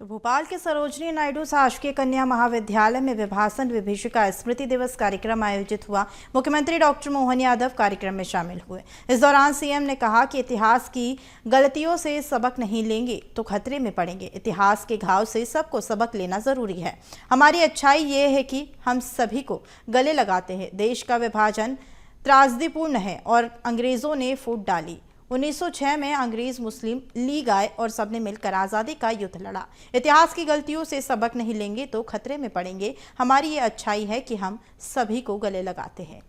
तो भोपाल के सरोजनी नायडू शासकीय कन्या महाविद्यालय में विभाजन विभीषिका स्मृति दिवस कार्यक्रम आयोजित हुआ। मुख्यमंत्री डॉक्टर मोहन यादव कार्यक्रम में शामिल हुए। इस दौरान सीएम ने कहा कि इतिहास की गलतियों से सबक नहीं लेंगे तो खतरे में पड़ेंगे। इतिहास के घाव से सबको सबक लेना जरूरी है। हमारी अच्छाई ये है कि हम सभी को गले लगाते हैं। देश का विभाजन त्रासदीपूर्ण है और अंग्रेजों ने फूट डाली। 1906 में अंग्रेज मुस्लिम लीग आए और सबने मिलकर आज़ादी का युद्ध लड़ा। इतिहास की गलतियों से सबक नहीं लेंगे तो खतरे में पड़ेंगे। हमारी ये अच्छाई है कि हम सभी को गले लगाते हैं।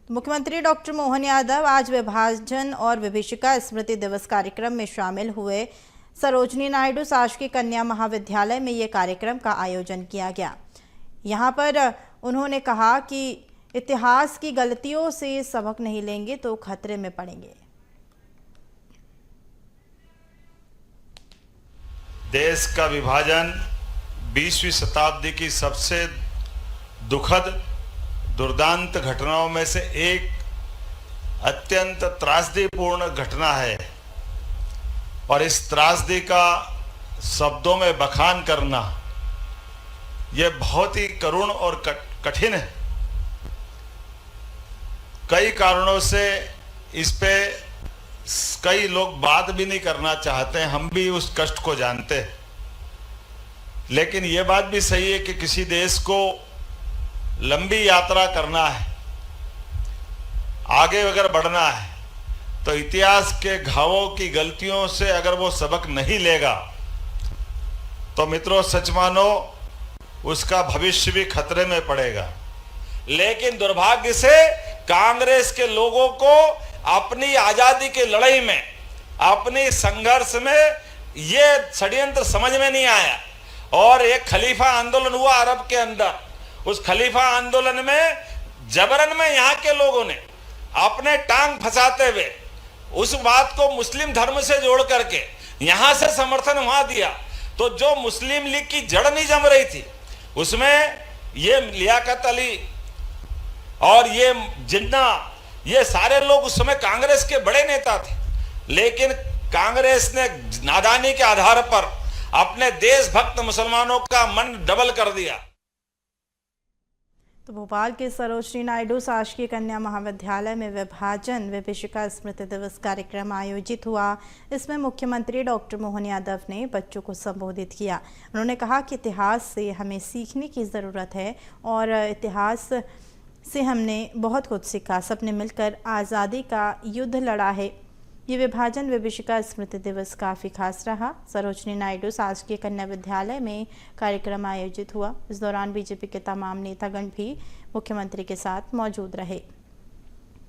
तो मुख्यमंत्री डॉक्टर मोहन यादव आज विभाजन और विभीषिका स्मृति दिवस कार्यक्रम में शामिल हुए। सरोजनी नायडू शासकीय कन्या महाविद्यालय में ये कार्यक्रम का आयोजन किया गया। यहाँ पर उन्होंने कहा कि इतिहास की गलतियों से सबक नहीं लेंगे तो खतरे में पड़ेंगे। देश का विभाजन 20वीं शताब्दी की सबसे दुखद दुर्दांत घटनाओं में से एक अत्यंत त्रासदीपूर्ण घटना है और इस त्रासदी का शब्दों में बखान करना यह बहुत ही करुण और कठिन है। कई कारणों से इस पे कई लोग बात भी नहीं करना चाहते हैं। हम भी उस कष्ट को जानते हैं, लेकिन ये बात भी सही है कि किसी देश को लंबी यात्रा करना है, आगे अगर बढ़ना है तो इतिहास के घावों की गलतियों से अगर वो सबक नहीं लेगा तो मित्रों सच मानो उसका भविष्य भी खतरे में पड़ेगा। लेकिन दुर्भाग्य से कांग्रेस के लोगों को अपनी आजादी की लड़ाई में, अपनी संघर्ष में ये षड्यंत्र समझ में नहीं आया और एक खलीफा आंदोलन हुआ अरब के अंदर। उस खलीफा आंदोलन में जबरन में यहाँ के लोगों ने अपने टांग फंसाते हुए उस बात को मुस्लिम धर्म से जोड़ करके यहाँ से समर्थन वहां दिया। तो जो मुस्लिम लीग की जड़ नहीं जम रही थी उसमें ये लियाकत अली और ये जिन्ना, ये सारे लोग उस समय कांग्रेस के बड़े नेता थे, लेकिन कांग्रेस ने नादानी के आधार पर अपने देशभक्त मुसलमानों का मन डबल कर दिया। तो भोपाल के सरोजनी नायडू शासकीय कन्या महाविद्यालय में विभाजन विभीषिका स्मृति दिवस कार्यक्रम आयोजित हुआ। इसमें मुख्यमंत्री डॉक्टर मोहन यादव ने बच्चों को संबोधित किया। उन्होंने कहा कि इतिहास से हमें सीखने की ज़रूरत है और इतिहास से हमने बहुत कुछ सीखा। सबने मिलकर आज़ादी का युद्ध लड़ा है। ये विभाजन विभीषिका स्मृति दिवस काफ़ी खास रहा। सरोजनी नायडू शासकीय कन्या विद्यालय में कार्यक्रम आयोजित हुआ। इस दौरान बीजेपी के तमाम नेतागण भी मुख्यमंत्री के साथ मौजूद रहे।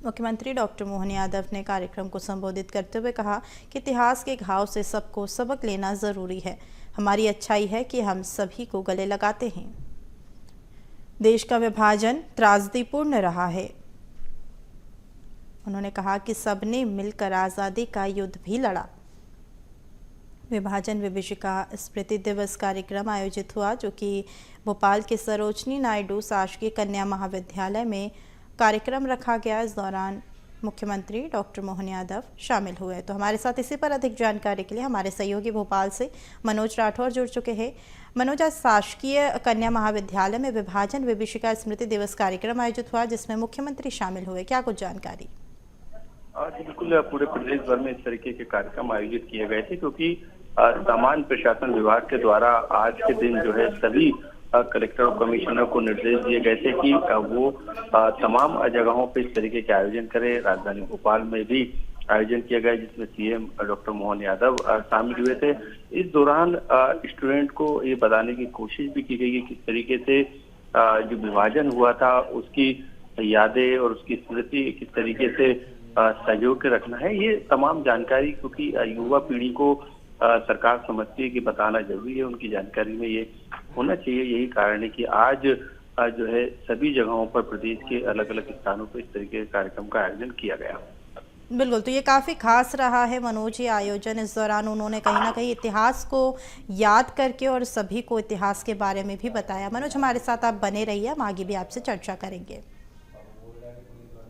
मुख्यमंत्री डॉक्टर मोहन यादव ने कार्यक्रम को संबोधित करते हुए कहा कि इतिहास के घाव से सबको सबक लेना ज़रूरी है। हमारी अच्छाई है कि हम सभी को गले लगाते हैं। देश का विभाजन त्रासदीपूर्ण रहा है। उन्होंने कहा कि सबने मिलकर आज़ादी का युद्ध भी लड़ा। विभाजन विभीषिका स्मृति दिवस कार्यक्रम आयोजित हुआ जो कि भोपाल के सरोजनी नायडू शासकीय कन्या महाविद्यालय में कार्यक्रम रखा गया। इस दौरान मुख्यमंत्री डॉक्टर मोहन यादव शामिल हुए। तो हमारे साथ इसी पर अधिक जानकारी के लिए हमारे सहयोगी भोपाल से मनोज राठौर जुड़ चुके हैं। मनोज, आज शासकीय कन्या महाविद्यालय में विभाजन विभीषिका स्मृति दिवस कार्यक्रम आयोजित हुआ जिसमें मुख्यमंत्री शामिल हुए, क्या कुछ जानकारी? बिल्कुल, पूरे प्रदेश भर में इस तरीके के कार्यक्रम आयोजित किए गए थे क्योंकि सामान्य प्रशासन विभाग के द्वारा आज के दिन जो है सभी कलेक्टर और कमिश्नर को निर्देश दिए गए थे कि वो तमाम जगहों पे इस तरीके के आयोजन करें। राजधानी भोपाल में भी आयोजन किया गया जिसमें सीएम डॉक्टर मोहन यादव शामिल हुए थे। इस दौरान स्टूडेंट को ये बताने की कोशिश भी की गई कि किस तरीके से जो विभाजन हुआ था उसकी यादें और उसकी स्मृति किस तरीके से सहजो के रखना है। ये तमाम जानकारी क्योंकि युवा पीढ़ी को सरकार समझती है कि बताना जरूरी है, उनकी जानकारी में ये होना चाहिए। यही कारण है कि आज जो है सभी जगहों पर प्रदेश के अलग अलग स्थानों पर इस तरीके के कार्यक्रम का आयोजन किया गया। बिल्कुल, तो ये काफ़ी खास रहा है मनोज ये आयोजन। इस दौरान उन्होंने कहीं ना कहीं इतिहास को याद करके और सभी को इतिहास के बारे में भी बताया। मनोज, हमारे साथ आप बने रहिए, हम आगे भी आपसे चर्चा करेंगे।